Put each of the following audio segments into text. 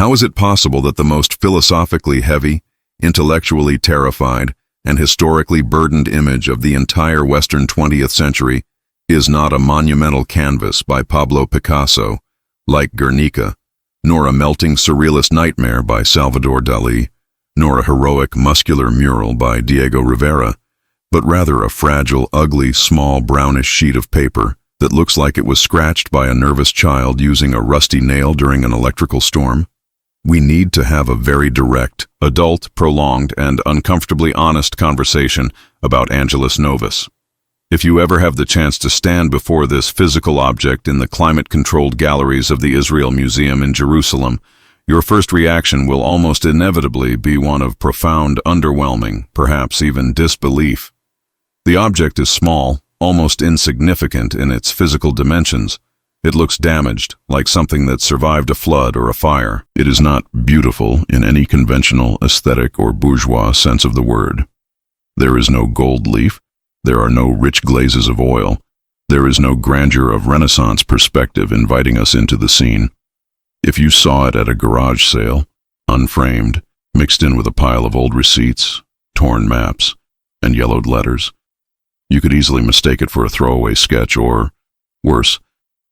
How is it possible that the most philosophically heavy, intellectually terrified, and historically burdened image of the entire Western 20th century is not a monumental canvas by Pablo Picasso, like Guernica, nor a melting surrealist nightmare by Salvador Dalí, nor a heroic muscular mural by Diego Rivera, but rather a fragile, ugly, small brownish sheet of paper that looks like it was scratched by a nervous child using a rusty nail during an electrical storm? We need to have a very direct, adult, prolonged, and uncomfortably honest conversation about Angelus Novus. If you ever have the chance to stand before this physical object in the climate-controlled galleries of the Israel Museum in Jerusalem, your first reaction will almost inevitably be one of profound underwhelming, perhaps even disbelief. The object is small, almost insignificant in its physical dimensions. It looks damaged, like something that survived a flood or a fire. It is not beautiful in any conventional aesthetic or bourgeois sense of the word. There is no gold leaf. There are no rich glazes of oil. There is no grandeur of Renaissance perspective inviting us into the scene. If you saw it at a garage sale, unframed, mixed in with a pile of old receipts, torn maps, and yellowed letters, you could easily mistake it for a throwaway sketch or, worse,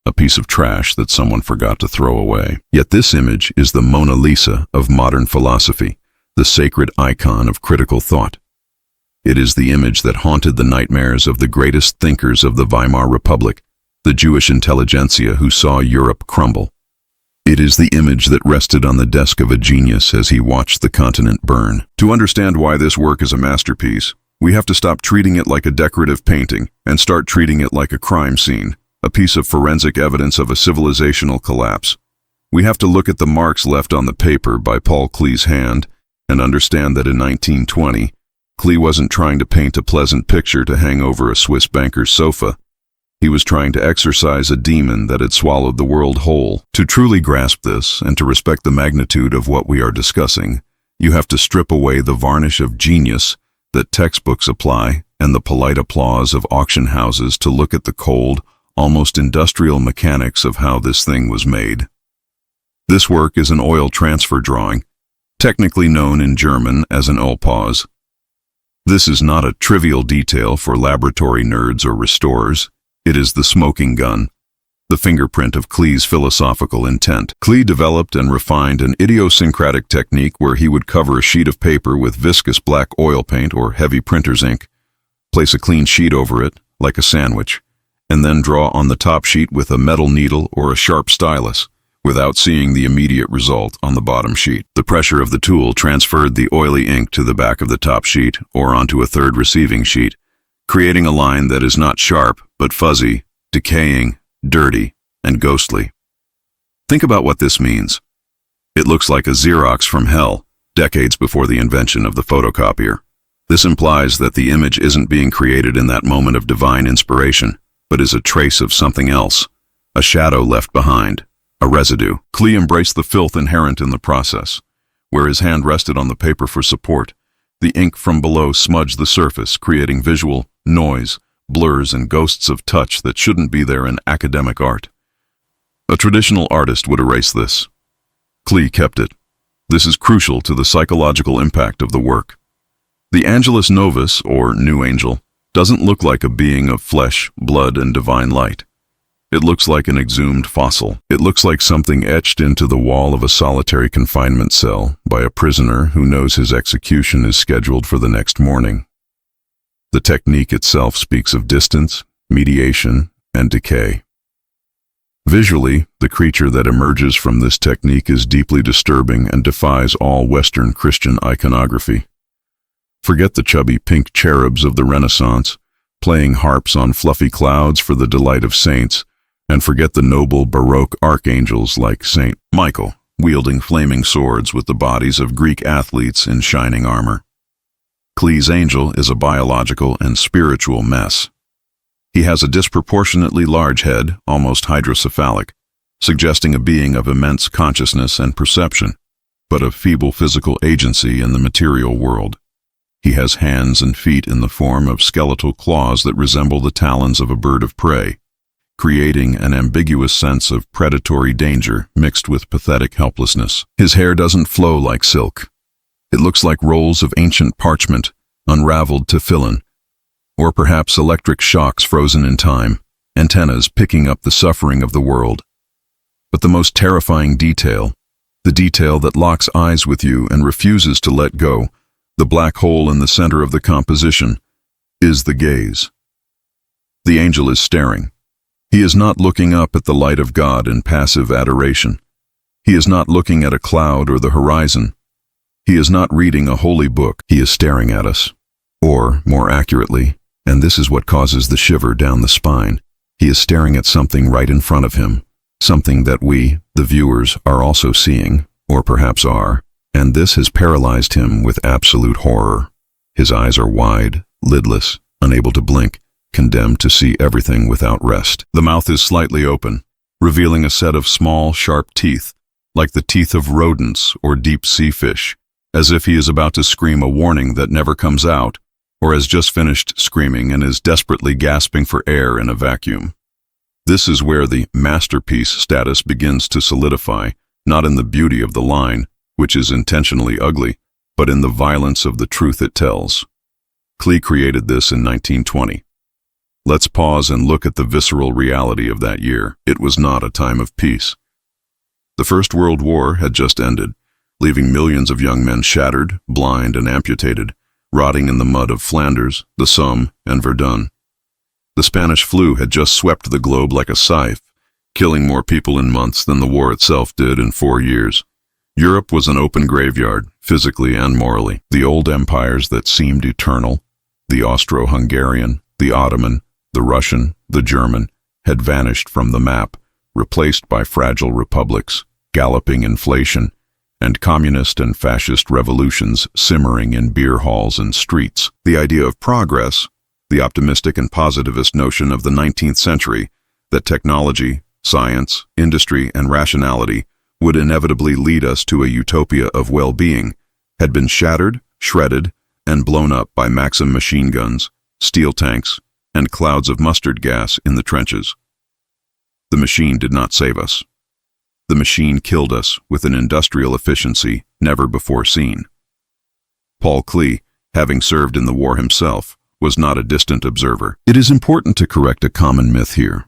a piece of trash that someone forgot to throw away. Yet this image is the Mona Lisa of modern philosophy, the sacred icon of critical thought. It is the image that haunted the nightmares of the greatest thinkers of the Weimar Republic, the Jewish intelligentsia who saw Europe crumble. It is the image that rested on the desk of a genius as he watched the continent burn. To understand why this work is a masterpiece, we have to stop treating it like a decorative painting and start treating it like a crime scene, a piece of forensic evidence of a civilizational collapse. We have to look at the marks left on the paper by Paul KLEE's hand and understand that in 1920, KLEE wasn't trying to paint a pleasant picture to hang over a Swiss banker's sofa. He was trying to exorcise a demon that had swallowed the world whole. To truly grasp this and to respect the magnitude of what we are discussing, you have to strip away the varnish of genius that textbooks apply and the polite applause of auction houses to look at the cold, almost industrial mechanics of how this thing was made. This work is an oil transfer drawing, technically known in German as an Ölpause. This is not a trivial detail for laboratory nerds or restorers. It is the smoking gun, the fingerprint of KLEE's philosophical intent. KLEE developed and refined an idiosyncratic technique where he would cover a sheet of paper with viscous black oil paint or heavy printer's ink, place a clean sheet over it, like a sandwich, and then draw on the top sheet with a metal needle or a sharp stylus, without seeing the immediate result on the bottom sheet. The pressure of the tool transferred the oily ink to the back of the top sheet or onto a third receiving sheet, creating a line that is not sharp, but fuzzy, decaying, dirty, and ghostly. Think about what this means. It looks like a Xerox from hell, decades before the invention of the photocopier. This implies that the image isn't being created in that moment of divine inspiration, but is a trace of something else, a shadow left behind, a residue. KLEE embraced the filth inherent in the process. Where his hand rested on the paper for support, the ink from below smudged the surface, creating visual noise, blurs, and ghosts of touch that shouldn't be there in academic art. A traditional artist would erase this. KLEE kept it. This is crucial to the psychological impact of the work. The Angelus Novus, or New Angel, doesn't look like a being of flesh, blood, and divine light. It looks like an exhumed fossil. It looks like something etched into the wall of a solitary confinement cell by a prisoner who knows his execution is scheduled for the next morning. The technique itself speaks of distance, mediation, and decay. Visually, the creature that emerges from this technique is deeply disturbing and defies all Western Christian iconography. Forget the chubby pink cherubs of the Renaissance, playing harps on fluffy clouds for the delight of saints, and forget the noble Baroque archangels like Saint Michael, wielding flaming swords with the bodies of Greek athletes in shining armor. KLEE's angel is a biological and spiritual mess. He has a disproportionately large head, almost hydrocephalic, suggesting a being of immense consciousness and perception, but of feeble physical agency in the material world. He has hands and feet in the form of skeletal claws that resemble the talons of a bird of prey. creating an ambiguous sense of predatory danger mixed with pathetic helplessness. His hair doesn't flow like silk. It looks like rolls of ancient parchment, unraveled to fill in, or perhaps electric shocks frozen in time, antennas picking up the suffering of the world. But the most terrifying detail, the detail that locks eyes with you and refuses to let go, the black hole in the center of the composition, is the gaze. The angel is staring. He is not looking up at the light of God in passive adoration. He is not looking at a cloud or the horizon. He is not reading a holy book. He is staring at us. Or, more accurately, and this is what causes the shiver down the spine, he is staring at something right in front of him, something that we, the viewers, are also seeing, or perhaps are, and this has paralyzed him with absolute horror. His eyes are wide, lidless, unable to blink, condemned to see everything without rest. The mouth is slightly open, revealing a set of small, sharp teeth, like the teeth of rodents or deep-sea fish, as if he is about to scream a warning that never comes out, or has just finished screaming and is desperately gasping for air in a vacuum. This is where the masterpiece status begins to solidify, not in the beauty of the line, which is intentionally ugly, but in the violence of the truth it tells. KLEE created this in 1920. Let's pause and look at the visceral reality of that year. It was not a time of peace. The First World War had just ended, leaving millions of young men shattered, blind, and amputated, rotting in the mud of Flanders, the Somme, and Verdun. The Spanish flu had just swept the globe like a scythe, killing more people in months than the war itself did in 4 years. Europe was an open graveyard, physically and morally. The old empires that seemed eternal, the Austro-Hungarian, the Ottoman, the Russian, the German, had vanished from the map, replaced by fragile republics, galloping inflation, and communist and fascist revolutions simmering in beer halls and streets. The idea of progress, the optimistic and positivist notion of the 19th century, that technology, science, industry, and rationality would inevitably lead us to a utopia of well-being, had been shattered, shredded, and blown up by Maxim machine guns, steel tanks, and clouds of mustard gas in the trenches. The machine did not save us. The machine killed us with an industrial efficiency never before seen. Paul KLEE, having served in the war himself, was not a distant observer. It is important to correct a common myth here.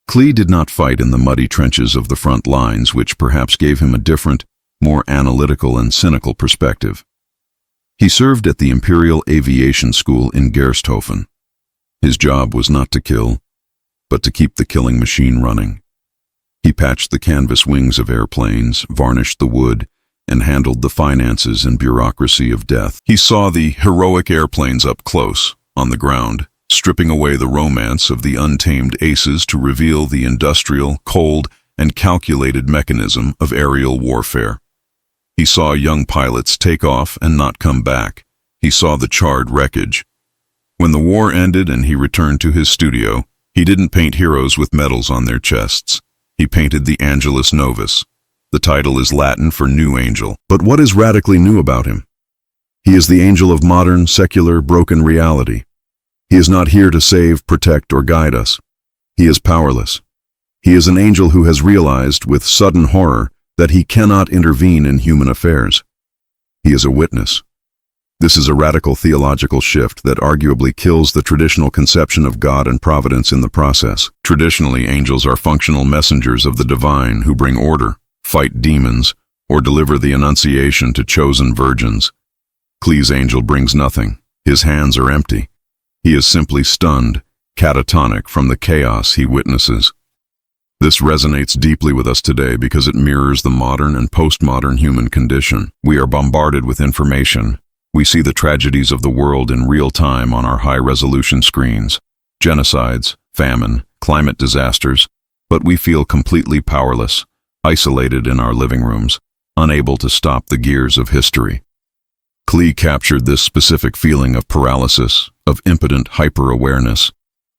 KLEE did not fight in the muddy trenches of the front lines, which perhaps gave him a different, more analytical and cynical perspective. He served at the Imperial Aviation School in Gersthofen. His job was not to kill, but to keep the killing machine running. He patched the canvas wings of airplanes, varnished the wood, and handled the finances and bureaucracy of death. He saw the heroic airplanes up close, on the ground, stripping away the romance of the untamed aces to reveal the industrial, cold, and calculated mechanism of aerial warfare. He saw young pilots take off and not come back. He saw the charred wreckage. When the war ended and he returned to his studio, he didn't paint heroes with medals on their chests. He painted the Angelus Novus. The title is Latin for new angel. But what is radically new about him? He is the angel of modern, secular, broken reality. He is not here to save, protect, or guide us. He is powerless. He is an angel who has realized, with sudden horror, that he cannot intervene in human affairs. He is a witness. This is a radical theological shift that arguably kills the traditional conception of God and providence in the process. Traditionally, angels are functional messengers of the divine who bring order, fight demons, or deliver the Annunciation to chosen virgins. KLEE's angel brings nothing. His hands are empty. He is simply stunned, catatonic from the chaos he witnesses. This resonates deeply with us today because it mirrors the modern and postmodern human condition. We are bombarded with information. We see the tragedies of the world in real time on our high-resolution screens, genocides, famine, climate disasters, but we feel completely powerless, isolated in our living rooms, unable to stop the gears of history. KLEE captured this specific feeling of paralysis, of impotent hyper-awareness,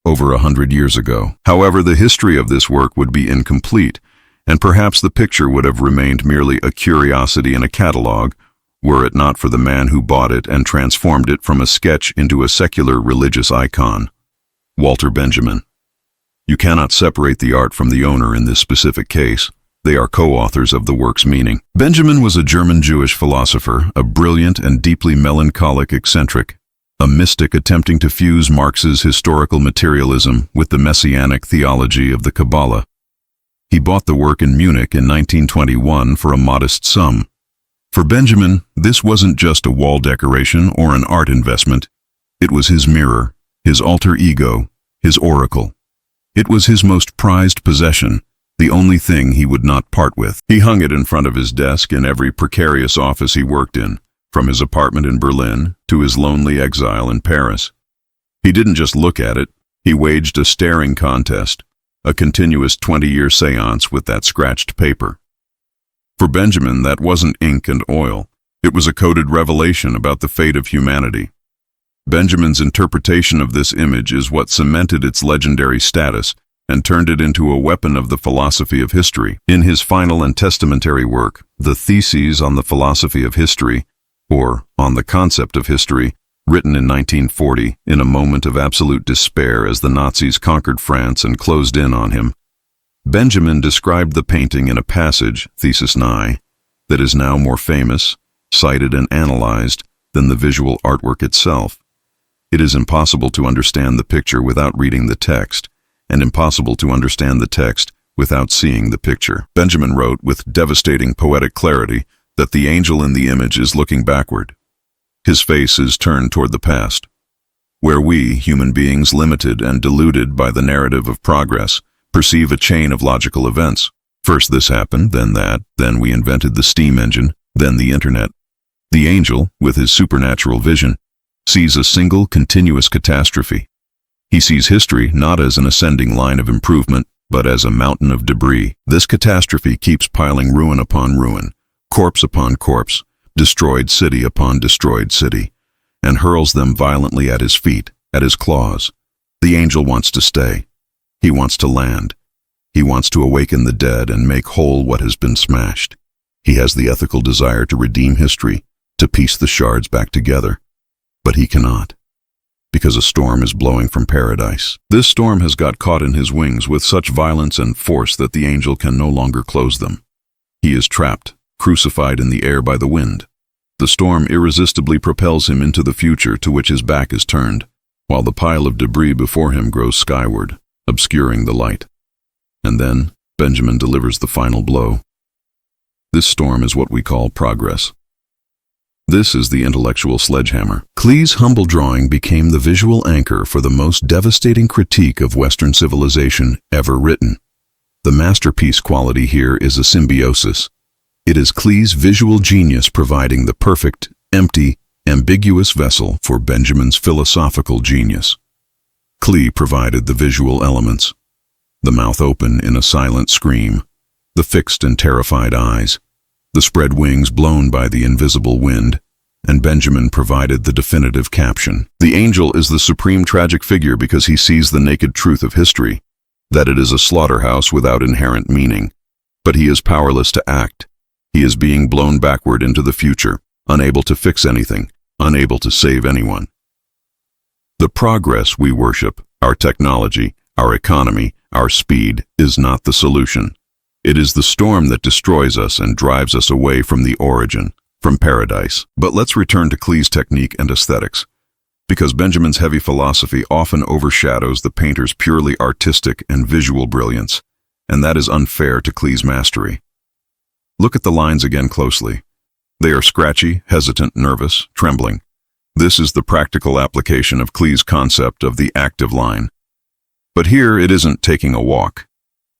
over 100 years ago. However, the history of this work would be incomplete, and perhaps the picture would have remained merely a curiosity in a catalog, were it not for the man who bought it and transformed it from a sketch into a secular religious icon, Walter Benjamin. You cannot separate the art from the owner in this specific case. They are co-authors of the work's meaning. Benjamin was a German Jewish philosopher, a brilliant and deeply melancholic eccentric, a mystic attempting to fuse Marx's historical materialism with the messianic theology of the Kabbalah. He bought the work in Munich in 1921 for a modest sum. For Benjamin, this wasn't just a wall decoration or an art investment. It was his mirror, his alter ego, his oracle. It was his most prized possession, the only thing he would not part with. He hung it in front of his desk in every precarious office he worked in, from his apartment in Berlin to his lonely exile in Paris. He didn't just look at it, he waged a staring contest, a continuous 20-year seance with that scratched paper. For Benjamin, that wasn't ink and oil. It was a coded revelation about the fate of humanity. Benjamin's interpretation of this image is what cemented its legendary status and turned it into a weapon of the philosophy of history. In his final and testamentary work, The Theses on the Philosophy of History, or On the Concept of History, written in 1940 in a moment of absolute despair as the Nazis conquered France and closed in on him, Benjamin described the painting in a passage, Thesis 9, that is now more famous, cited and analyzed than the visual artwork itself. It is impossible to understand the picture without reading the text, and impossible to understand the text without seeing the picture. Benjamin wrote with devastating poetic clarity that the angel in the image is looking backward. His face is turned toward the past, where we, human beings limited and deluded by the narrative of progress, perceive a chain of logical events. First this happened, then that, then we invented the steam engine, then the internet. The angel, with his supernatural vision, sees a single continuous catastrophe. He sees history not as an ascending line of improvement, but as a mountain of debris. This catastrophe keeps piling ruin upon ruin, corpse upon corpse, destroyed city upon destroyed city, and hurls them violently at his feet, at his claws. The angel wants to stay. He wants to land. He wants to awaken the dead and make whole what has been smashed. He has the ethical desire to redeem history, to piece the shards back together. But he cannot, because a storm is blowing from paradise. This storm has got caught in his wings with such violence and force that the angel can no longer close them. He is trapped, crucified in the air by the wind. The storm irresistibly propels him into the future to which his back is turned, while the pile of debris before him grows skyward, obscuring the light. And then Benjamin delivers the final blow. This storm is what we call progress. This is the intellectual sledgehammer. KLEE's humble drawing became the visual anchor for the most devastating critique of Western civilization ever written. The masterpiece quality here is a symbiosis. It is KLEE's visual genius providing the perfect, empty, ambiguous vessel for Benjamin's philosophical genius. KLEE provided the visual elements: the mouth open in a silent scream, the fixed and terrified eyes, the spread wings blown by the invisible wind, and Benjamin provided the definitive caption. The angel is the supreme tragic figure because he sees the naked truth of history, that it is a slaughterhouse without inherent meaning. But he is powerless to act. He is being blown backward into the future, unable to fix anything, unable to save anyone. The progress we worship, our technology, our economy, our speed, is not the solution. It is the storm that destroys us and drives us away from the origin, from paradise. But let's return to KLEE's technique and aesthetics, because Benjamin's heavy philosophy often overshadows the painter's purely artistic and visual brilliance, and that is unfair to KLEE's mastery. Look at the lines again closely. They are scratchy, hesitant, nervous, trembling. This is the practical application of KLEE's concept of the active line. But here it isn't taking a walk.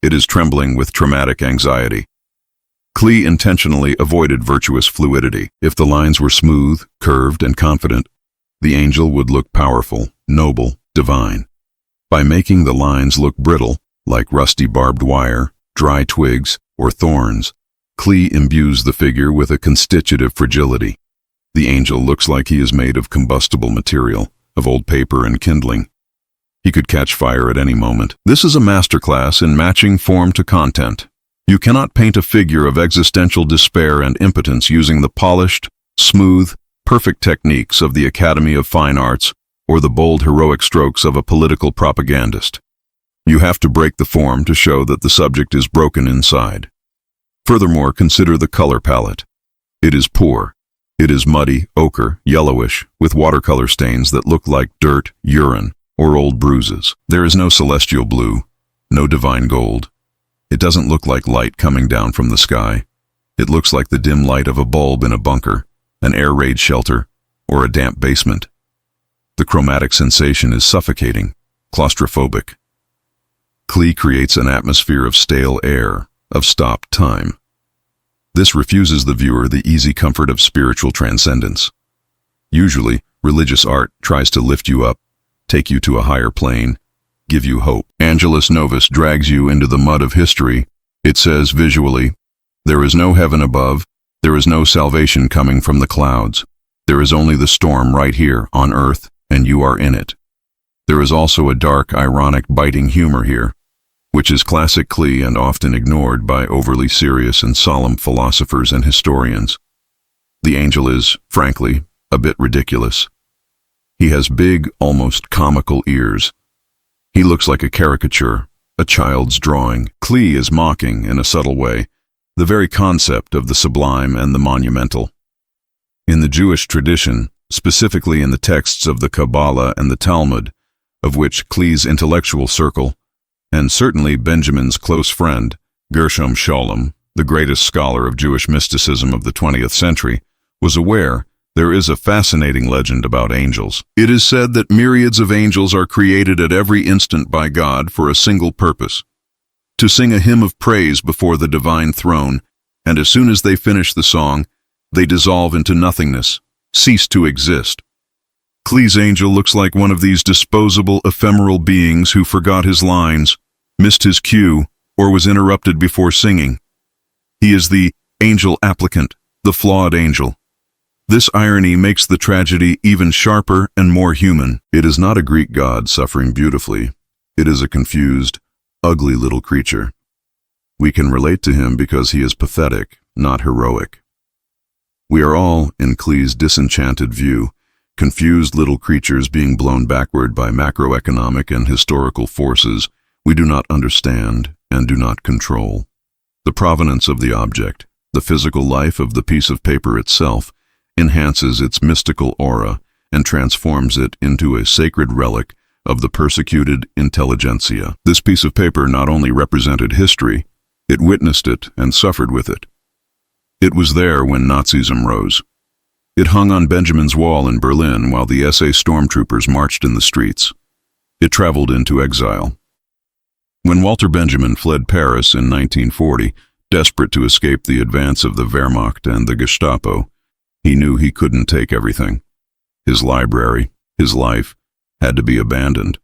It is trembling with traumatic anxiety. KLEE intentionally avoided virtuous fluidity. If the lines were smooth, curved, and confident, the angel would look powerful, noble, divine. By making the lines look brittle, like rusty barbed wire, dry twigs, or thorns, KLEE imbues the figure with a constitutive fragility. The angel looks like he is made of combustible material, of old paper and kindling. He could catch fire at any moment. This is a masterclass in matching form to content. You cannot paint a figure of existential despair and impotence using the polished, smooth, perfect techniques of the Academy of Fine Arts or the bold, heroic strokes of a political propagandist. You have to break the form to show that the subject is broken inside. Furthermore, consider the color palette. It is poor. It is muddy, ochre, yellowish, with watercolor stains that look like dirt, urine, or old bruises. There is no celestial blue, no divine gold. It doesn't look like light coming down from the sky. It looks like the dim light of a bulb in a bunker, an air raid shelter, or a damp basement. The chromatic sensation is suffocating, claustrophobic. KLEE creates an atmosphere of stale air, of stopped time. This refuses the viewer the easy comfort of spiritual transcendence. Usually, religious art tries to lift you up, take you to a higher plane, give you hope. Angelus Novus drags you into the mud of history. It says visually, there is no heaven above, there is no salvation coming from the clouds. There is only the storm right here on earth, and you are in it. There is also a dark, ironic, biting humor here, which is classic KLEE and often ignored by overly serious and solemn philosophers and historians. The angel is, frankly, a bit ridiculous. He has big, almost comical ears. He looks like a caricature, a child's drawing. KLEE is mocking, in a subtle way, the very concept of the sublime and the monumental. In the Jewish tradition, specifically in the texts of the Kabbalah and the Talmud, of which KLEE's intellectual circle, and certainly Benjamin's close friend, Gershom Scholem, the greatest scholar of Jewish mysticism of the 20th century, was aware, there is a fascinating legend about angels. It is said that myriads of angels are created at every instant by God for a single purpose: to sing a hymn of praise before the divine throne, and as soon as they finish the song, they dissolve into nothingness, cease to exist. KLEE's angel looks like one of these disposable, ephemeral beings who forgot his lines, missed his cue, or was interrupted before singing. He is the angel applicant, the flawed angel. This irony makes the tragedy even sharper and more human. It is not a Greek god suffering beautifully. It is a confused, ugly little creature. We can relate to him because he is pathetic, not heroic. We are all, in KLEE's disenchanted view, confused little creatures being blown backward by macroeconomic and historical forces we do not understand and do not control. The provenance of the object, the physical life of the piece of paper itself, enhances its mystical aura and transforms it into a sacred relic of the persecuted intelligentsia. This piece of paper not only represented history, it witnessed it and suffered with it. It was there when Nazism rose. It hung on Benjamin's wall in Berlin while the SA stormtroopers marched in the streets. It traveled into exile. When Walter Benjamin fled Paris in 1940, desperate to escape the advance of the Wehrmacht and the Gestapo, he knew he couldn't take everything. His library, his life, had to be abandoned.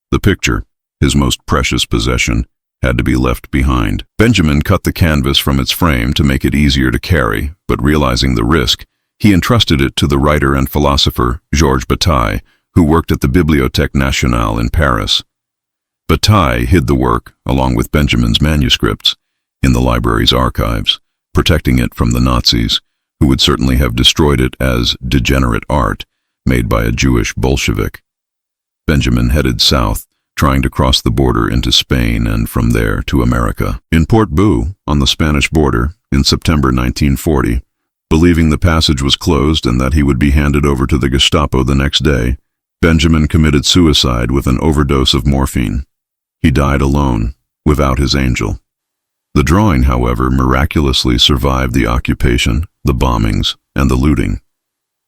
The picture, his most precious possession, had to be left behind. Benjamin cut the canvas from its frame to make it easier to carry, but realizing the risk, he entrusted it to the writer and philosopher Georges Bataille, who worked at the Bibliothèque Nationale in Paris. Bataille hid the work, along with Benjamin's manuscripts, in the library's archives, protecting it from the Nazis, who would certainly have destroyed it as degenerate art made by a Jewish Bolshevik. Benjamin headed south, trying to cross the border into Spain and from there to America. In Port Boo, on the Spanish border, in September 1940, believing the passage was closed and that he would be handed over to the Gestapo the next day, Benjamin committed suicide with an overdose of morphine. He died alone, without his angel. The drawing, however, miraculously survived the occupation, the bombings, and the looting.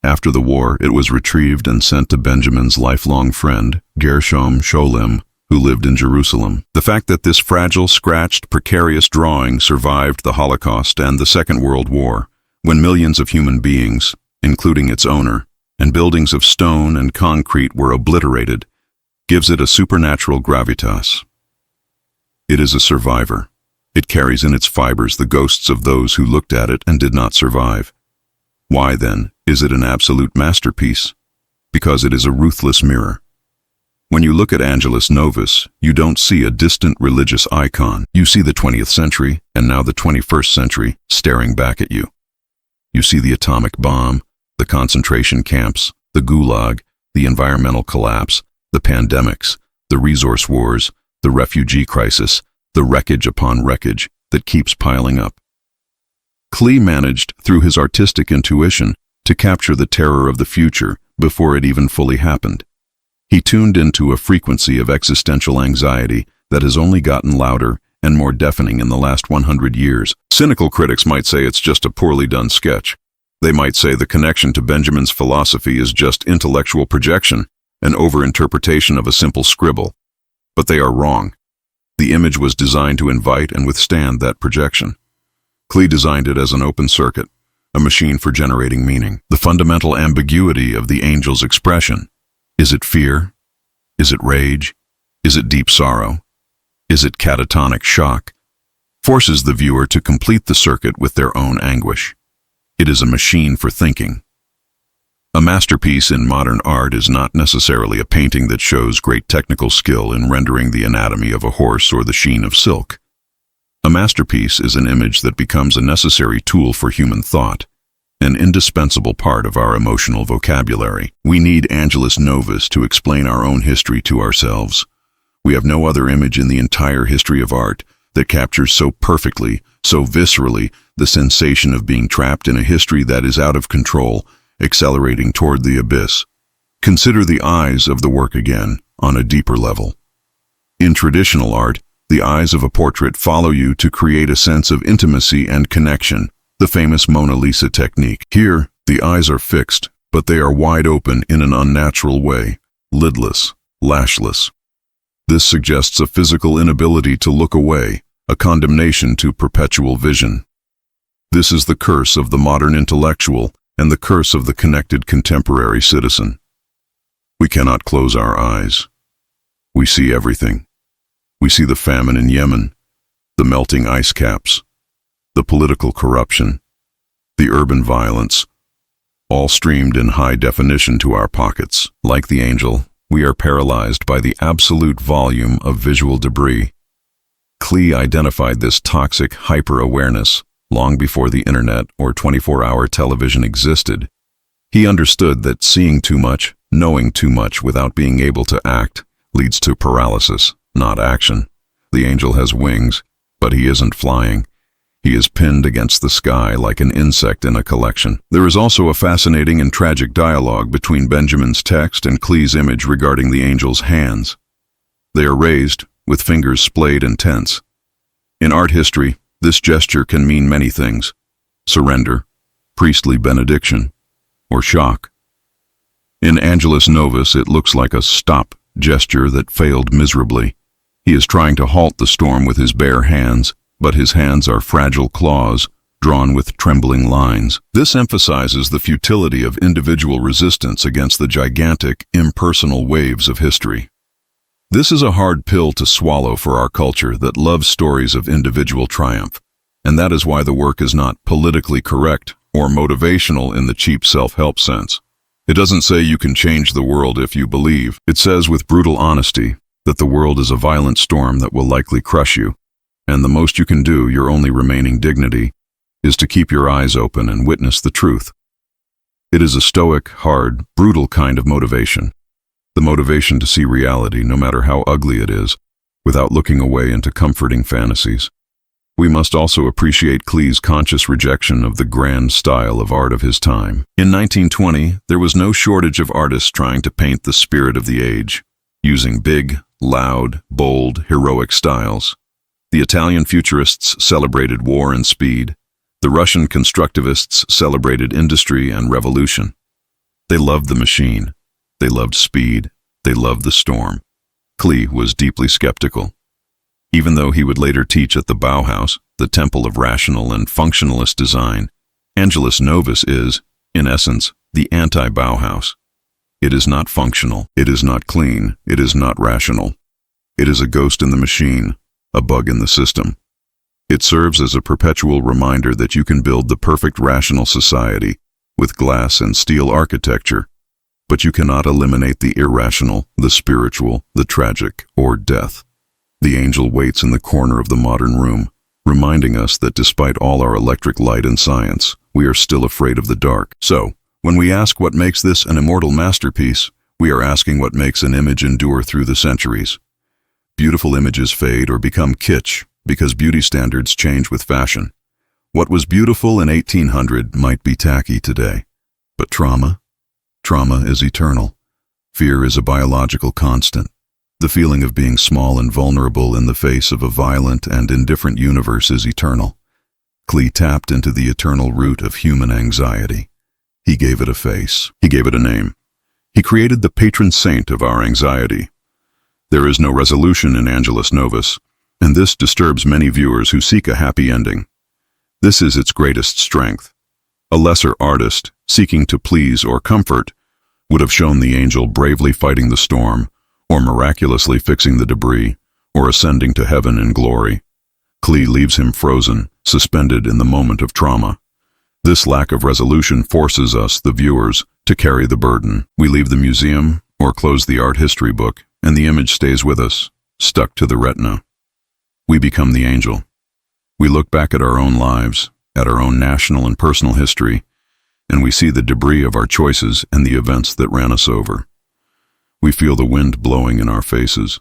After the war, it was retrieved and sent to Benjamin's lifelong friend, Gershom Scholem, who lived in Jerusalem. The fact that this fragile, scratched, precarious drawing survived the Holocaust and the Second World War, when millions of human beings, including its owner, and buildings of stone and concrete were obliterated, gives it a supernatural gravitas. It is a survivor. It carries in its fibers the ghosts of those who looked at it and did not survive. Why, then, is it an absolute masterpiece? Because it is a ruthless mirror. When you look at Angelus Novus, you don't see a distant religious icon. You see the 20th century, and now the 21st century, staring back at you. You see the atomic bomb, the concentration camps, the gulag, the environmental collapse, the pandemics, the resource wars, the refugee crisis, the wreckage upon wreckage that keeps piling up. KLEE managed, through his artistic intuition, to capture the terror of the future before it even fully happened. He tuned into a frequency of existential anxiety that has only gotten louder and more deafening in the last 100 years. Cynical critics might say it's just a poorly done sketch. They might say the connection to Benjamin's philosophy is just intellectual projection, an overinterpretation of a simple scribble. But they are wrong. The image was designed to invite and withstand that projection. KLEE designed it as an open circuit, a machine for generating meaning. The fundamental ambiguity of the angel's expression. Is it fear? Is it rage? Is it deep sorrow? Is it catatonic shock? Forces the viewer to complete the circuit with their own anguish. It is a machine for thinking. A masterpiece in modern art is not necessarily a painting that shows great technical skill in rendering the anatomy of a horse or the sheen of silk. A masterpiece is an image that becomes a necessary tool for human thought, an indispensable part of our emotional vocabulary. We need Angelus Novus to explain our own history to ourselves. We have no other image in the entire history of art that captures so perfectly, so viscerally, the sensation of being trapped in a history that is out of control, accelerating toward the abyss. Consider the eyes of the work again, on a deeper level. In traditional art, the eyes of a portrait follow you to create a sense of intimacy and connection, the famous Mona Lisa technique. Here, the eyes are fixed, but they are wide open in an unnatural way, lidless, lashless. This suggests a physical inability to look away, a condemnation to perpetual vision. This is the curse of the modern intellectual and the curse of the connected contemporary citizen. We cannot close our eyes. We see everything. We see the famine in Yemen, the melting ice caps, the political corruption, the urban violence, all streamed in high definition to our pockets. Like the angel, we are paralyzed by the absolute volume of visual debris. KLEE identified this toxic hyper-awareness long before the internet or 24-hour television existed. He understood that seeing too much, knowing too much without being able to act, leads to paralysis, not action. The angel has wings, but he isn't flying. He is pinned against the sky like an insect in a collection. There is also a fascinating and tragic dialogue between Benjamin's text and KLEE's image regarding the angel's hands. They are raised, with fingers splayed and tense. In art history, this gesture can mean many things: surrender, priestly benediction, or shock. In Angelus Novus, it looks like a stop gesture that failed miserably. He is trying to halt the storm with his bare hands, but his hands are fragile claws, drawn with trembling lines. This emphasizes the futility of individual resistance against the gigantic, impersonal waves of history. This is a hard pill to swallow for our culture that loves stories of individual triumph, and that is why the work is not politically correct or motivational in the cheap self-help sense. It doesn't say you can change the world if you believe. It says with brutal honesty that the world is a violent storm that will likely crush you, and the most you can do, your only remaining dignity, is to keep your eyes open and witness the truth. It is a stoic, hard, brutal kind of motivation. The motivation to see reality, no matter how ugly it is, without looking away into comforting fantasies. We must also appreciate KLEE's conscious rejection of the grand style of art of his time. In 1920, there was no shortage of artists trying to paint the spirit of the age, using big, loud, bold, heroic styles. The Italian futurists celebrated war and speed. The Russian constructivists celebrated industry and revolution. They loved the machine. They loved speed. They loved the storm. KLEE was deeply skeptical. Even though he would later teach at the Bauhaus, the temple of rational and functionalist design, Angelus Novus is, in essence, the anti-Bauhaus. It is not functional. It is not clean. It is not rational. It is a ghost in the machine, a bug in the system. It serves as a perpetual reminder that you can build the perfect rational society with glass and steel architecture, but you cannot eliminate the irrational, the spiritual, the tragic, or death. The angel waits in the corner of the modern room, reminding us that despite all our electric light and science, we are still afraid of the dark. So, when we ask what makes this an immortal masterpiece, we are asking what makes an image endure through the centuries. Beautiful images fade or become kitsch because beauty standards change with fashion. What was beautiful in 1800 might be tacky today. But trauma? Trauma is eternal. Fear is a biological constant. The feeling of being small and vulnerable in the face of a violent and indifferent universe is eternal. KLEE tapped into the eternal root of human anxiety. He gave it a face. He gave it a name. He created the patron saint of our anxiety. There is no resolution in Angelus Novus, and this disturbs many viewers who seek a happy ending. This is its greatest strength. A lesser artist, seeking to please or comfort, would have shown the angel bravely fighting the storm, or miraculously fixing the debris, or ascending to heaven in glory. KLEE leaves him frozen, suspended in the moment of trauma. This lack of resolution forces us, the viewers, to carry the burden. We leave the museum, or close the art history book, and the image stays with us, stuck to the retina. We become the angel. We look back at our own lives, at our own national and personal history, and we see the debris of our choices and the events that ran us over. We feel the wind blowing in our faces.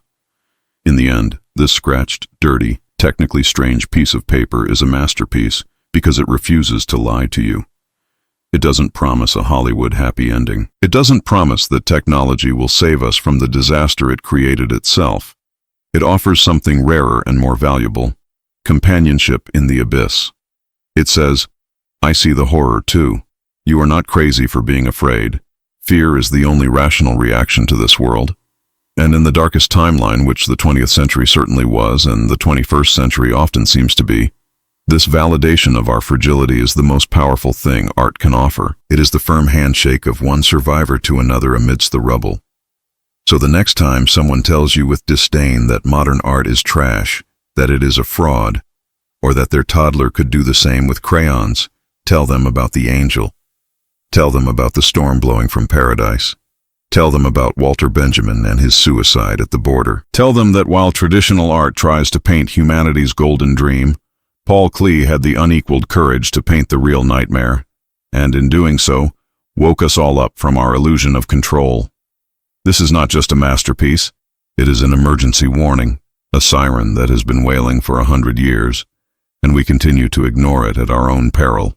In the end, this scratched, dirty, technically strange piece of paper is a masterpiece because it refuses to lie to you. It doesn't promise a Hollywood happy ending. It doesn't promise that technology will save us from the disaster it created itself. It offers something rarer and more valuable: companionship in the abyss. It says, I see the horror too. You are not crazy for being afraid. Fear is the only rational reaction to this world. And in the darkest timeline, which the 20th century certainly was, and the 21st century often seems to be, this validation of our fragility is the most powerful thing art can offer. It is the firm handshake of one survivor to another amidst the rubble. So the next time someone tells you with disdain that modern art is trash, that it is a fraud, or that their toddler could do the same with crayons, tell them about the angel. Tell them about the storm blowing from paradise. Tell them about Walter Benjamin and his suicide at the border. Tell them that while traditional art tries to paint humanity's golden dream, Paul KLEE had the unequaled courage to paint the real nightmare, and in doing so, woke us all up from our illusion of control. This is not just a masterpiece, it is an emergency warning, a siren that has been wailing for 100 years, and we continue to ignore it at our own peril.